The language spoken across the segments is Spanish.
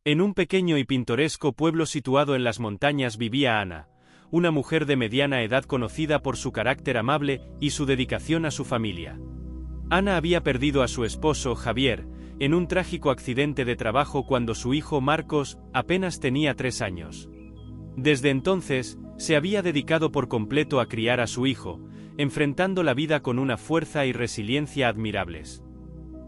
En un pequeño y pintoresco pueblo situado en las montañas vivía Ana, una mujer de mediana edad conocida por su carácter amable y su dedicación a su familia. Ana había perdido a su esposo, Javier, en un trágico accidente de trabajo cuando su hijo Marcos apenas tenía 3 años. Desde entonces, se había dedicado por completo a criar a su hijo, enfrentando la vida con una fuerza y resiliencia admirables.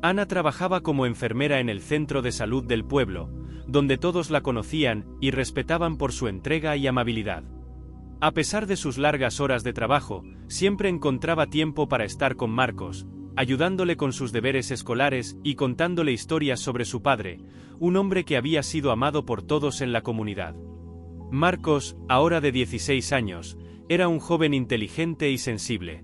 Ana trabajaba como enfermera en el centro de salud del pueblo, donde todos la conocían y respetaban por su entrega y amabilidad. A pesar de sus largas horas de trabajo, siempre encontraba tiempo para estar con Marcos, ayudándole con sus deberes escolares y contándole historias sobre su padre, un hombre que había sido amado por todos en la comunidad. Marcos, ahora de 16 años, era un joven inteligente y sensible.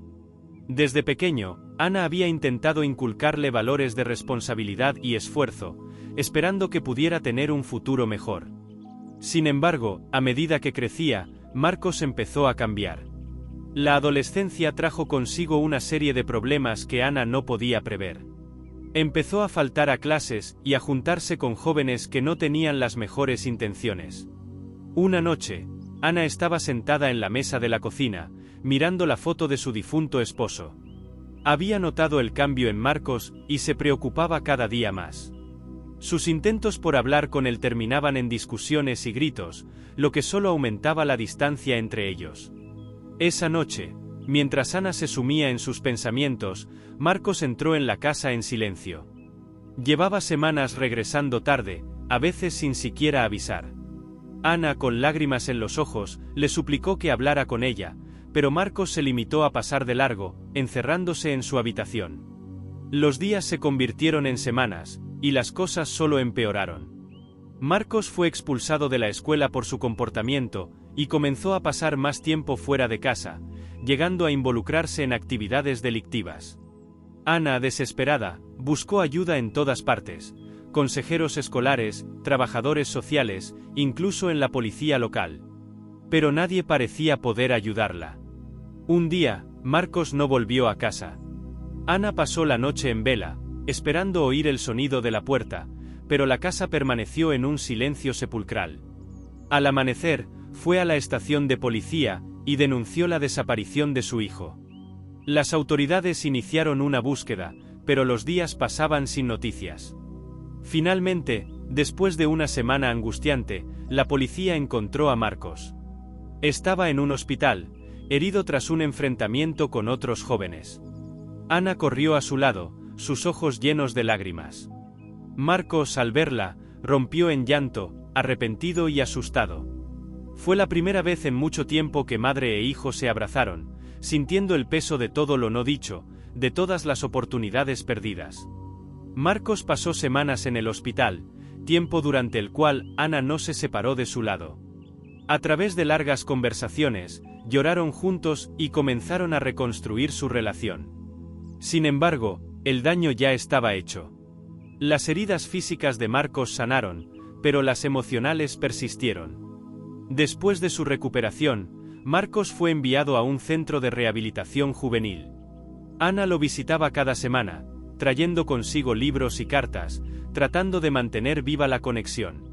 Desde pequeño, Ana había intentado inculcarle valores de responsabilidad y esfuerzo, esperando que pudiera tener un futuro mejor. Sin embargo, a medida que crecía, Marcos empezó a cambiar. La adolescencia trajo consigo una serie de problemas que Ana no podía prever. Empezó a faltar a clases y a juntarse con jóvenes que no tenían las mejores intenciones. Una noche, Ana estaba sentada en la mesa de la cocina, mirando la foto de su difunto esposo. Había notado el cambio en Marcos y se preocupaba cada día más. Sus intentos por hablar con él terminaban en discusiones y gritos, lo que solo aumentaba la distancia entre ellos. Esa noche, mientras Ana se sumía en sus pensamientos, Marcos entró en la casa en silencio. Llevaba semanas regresando tarde, a veces sin siquiera avisar. Ana, con lágrimas en los ojos, le suplicó que hablara con ella, pero Marcos se limitó a pasar de largo, encerrándose en su habitación. Los días se convirtieron en semanas, y las cosas solo empeoraron. Marcos fue expulsado de la escuela por su comportamiento, y comenzó a pasar más tiempo fuera de casa, llegando a involucrarse en actividades delictivas. Ana, desesperada, buscó ayuda en todas partes: consejeros escolares, trabajadores sociales, incluso en la policía local. Pero nadie parecía poder ayudarla. Un día, Marcos no volvió a casa. Ana pasó la noche en vela, esperando oír el sonido de la puerta, pero la casa permaneció en un silencio sepulcral. Al amanecer, fue a la estación de policía y denunció la desaparición de su hijo. Las autoridades iniciaron una búsqueda, pero los días pasaban sin noticias. Finalmente, después de una semana angustiante, la policía encontró a Marcos. Estaba en un hospital, herido tras un enfrentamiento con otros jóvenes. Ana corrió a su lado, sus ojos llenos de lágrimas. Marcos, al verla, rompió en llanto, arrepentido y asustado. Fue la primera vez en mucho tiempo que madre e hijo se abrazaron, sintiendo el peso de todo lo no dicho, de todas las oportunidades perdidas. Marcos pasó semanas en el hospital, tiempo durante el cual Ana no se separó de su lado. A través de largas conversaciones, lloraron juntos y comenzaron a reconstruir su relación. Sin embargo, el daño ya estaba hecho. Las heridas físicas de Marcos sanaron, pero las emocionales persistieron. Después de su recuperación, Marcos fue enviado a un centro de rehabilitación juvenil. Ana lo visitaba cada semana, trayendo consigo libros y cartas, tratando de mantener viva la conexión.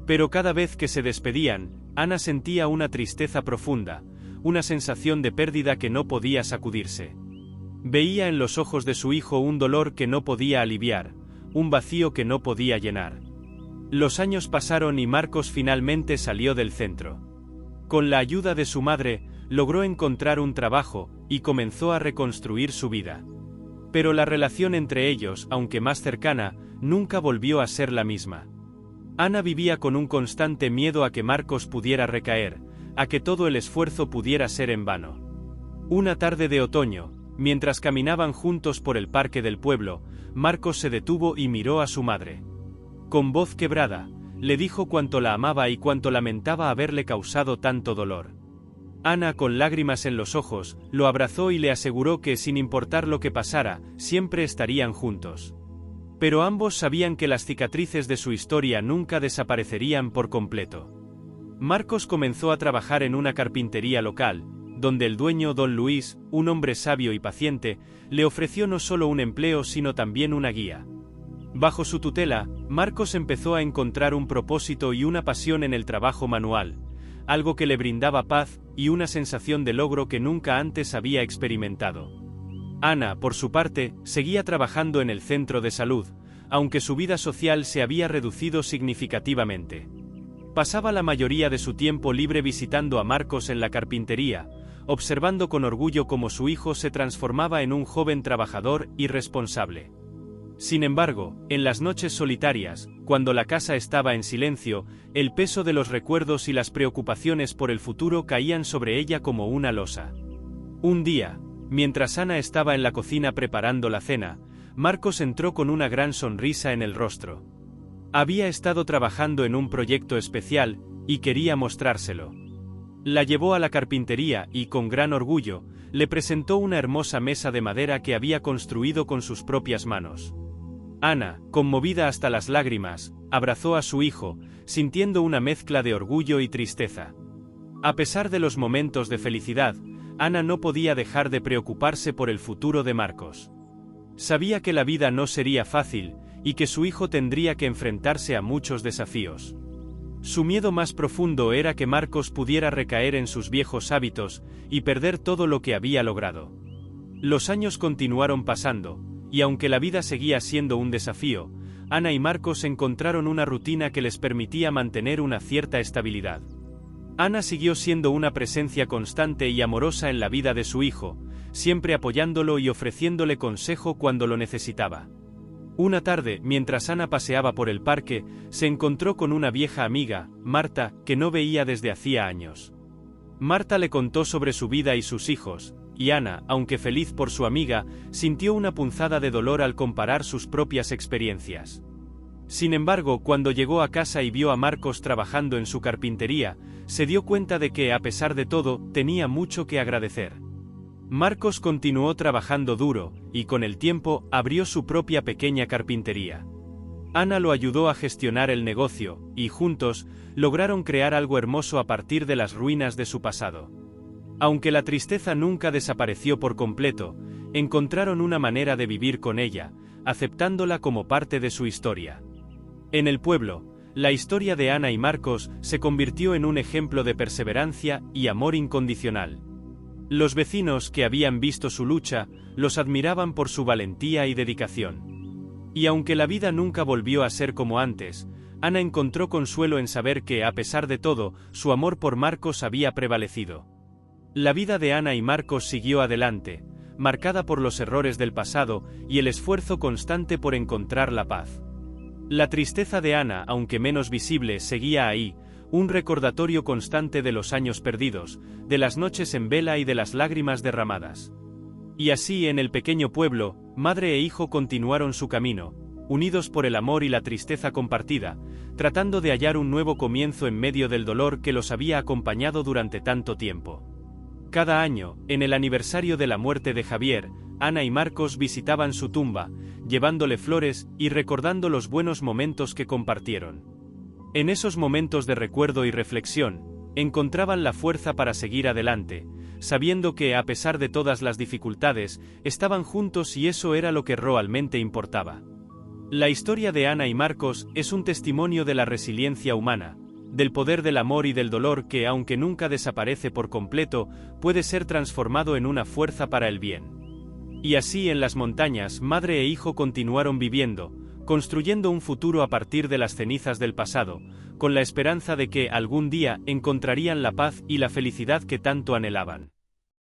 Pero cada vez que se despedían, Ana sentía una tristeza profunda, una sensación de pérdida que no podía sacudirse. Veía en los ojos de su hijo un dolor que no podía aliviar, un vacío que no podía llenar. Los años pasaron y Marcos finalmente salió del centro. Con la ayuda de su madre, logró encontrar un trabajo y comenzó a reconstruir su vida. Pero la relación entre ellos, aunque más cercana, nunca volvió a ser la misma. Ana vivía con un constante miedo a que Marcos pudiera recaer, a que todo el esfuerzo pudiera ser en vano. Una tarde de otoño, mientras caminaban juntos por el parque del pueblo, Marcos se detuvo y miró a su madre. Con voz quebrada, le dijo cuánto la amaba y cuánto lamentaba haberle causado tanto dolor. Ana, con lágrimas en los ojos, lo abrazó y le aseguró que, sin importar lo que pasara, siempre estarían juntos. Pero ambos sabían que las cicatrices de su historia nunca desaparecerían por completo. Marcos comenzó a trabajar en una carpintería local, donde el dueño, don Luis, un hombre sabio y paciente, le ofreció no solo un empleo sino también una guía. Bajo su tutela, Marcos empezó a encontrar un propósito y una pasión en el trabajo manual, algo que le brindaba paz y una sensación de logro que nunca antes había experimentado. Ana, por su parte, seguía trabajando en el centro de salud, aunque su vida social se había reducido significativamente. Pasaba la mayoría de su tiempo libre visitando a Marcos en la carpintería, observando con orgullo cómo su hijo se transformaba en un joven trabajador y responsable. Sin embargo, en las noches solitarias, cuando la casa estaba en silencio, el peso de los recuerdos y las preocupaciones por el futuro caían sobre ella como una losa. Un día, mientras Ana estaba en la cocina preparando la cena, Marcos entró con una gran sonrisa en el rostro. Había estado trabajando en un proyecto especial, y quería mostrárselo. La llevó a la carpintería y, con gran orgullo, le presentó una hermosa mesa de madera que había construido con sus propias manos. Ana, conmovida hasta las lágrimas, abrazó a su hijo, sintiendo una mezcla de orgullo y tristeza. A pesar de los momentos de felicidad, Ana no podía dejar de preocuparse por el futuro de Marcos. Sabía que la vida no sería fácil, y que su hijo tendría que enfrentarse a muchos desafíos. Su miedo más profundo era que Marcos pudiera recaer en sus viejos hábitos y perder todo lo que había logrado. Los años continuaron pasando, y aunque la vida seguía siendo un desafío, Ana y Marcos encontraron una rutina que les permitía mantener una cierta estabilidad. Ana siguió siendo una presencia constante y amorosa en la vida de su hijo, siempre apoyándolo y ofreciéndole consejo cuando lo necesitaba. Una tarde, mientras Ana paseaba por el parque, se encontró con una vieja amiga, Marta, que no veía desde hacía años. Marta le contó sobre su vida y sus hijos, y Ana, aunque feliz por su amiga, sintió una punzada de dolor al comparar sus propias experiencias. Sin embargo, cuando llegó a casa y vio a Marcos trabajando en su carpintería, se dio cuenta de que, a pesar de todo, tenía mucho que agradecer. Marcos continuó trabajando duro, y con el tiempo, abrió su propia pequeña carpintería. Ana lo ayudó a gestionar el negocio, y juntos, lograron crear algo hermoso a partir de las ruinas de su pasado. Aunque la tristeza nunca desapareció por completo, encontraron una manera de vivir con ella, aceptándola como parte de su historia. En el pueblo, la historia de Ana y Marcos se convirtió en un ejemplo de perseverancia y amor incondicional. Los vecinos que habían visto su lucha, los admiraban por su valentía y dedicación. Y aunque la vida nunca volvió a ser como antes, Ana encontró consuelo en saber que, a pesar de todo, su amor por Marcos había prevalecido. La vida de Ana y Marcos siguió adelante, marcada por los errores del pasado y el esfuerzo constante por encontrar la paz. La tristeza de Ana, aunque menos visible, seguía ahí, un recordatorio constante de los años perdidos, de las noches en vela y de las lágrimas derramadas. Y así, en el pequeño pueblo, madre e hijo continuaron su camino, unidos por el amor y la tristeza compartida, tratando de hallar un nuevo comienzo en medio del dolor que los había acompañado durante tanto tiempo. Cada año, en el aniversario de la muerte de Javier, Ana y Marcos visitaban su tumba, llevándole flores y recordando los buenos momentos que compartieron. En esos momentos de recuerdo y reflexión, encontraban la fuerza para seguir adelante, sabiendo que, a pesar de todas las dificultades, estaban juntos y eso era lo que realmente importaba. La historia de Ana y Marcos es un testimonio de la resiliencia humana, del poder del amor y del dolor que, aunque nunca desaparece por completo, puede ser transformado en una fuerza para el bien. Y así, en las montañas, madre e hijo continuaron viviendo, construyendo un futuro a partir de las cenizas del pasado, con la esperanza de que, algún día, encontrarían la paz y la felicidad que tanto anhelaban.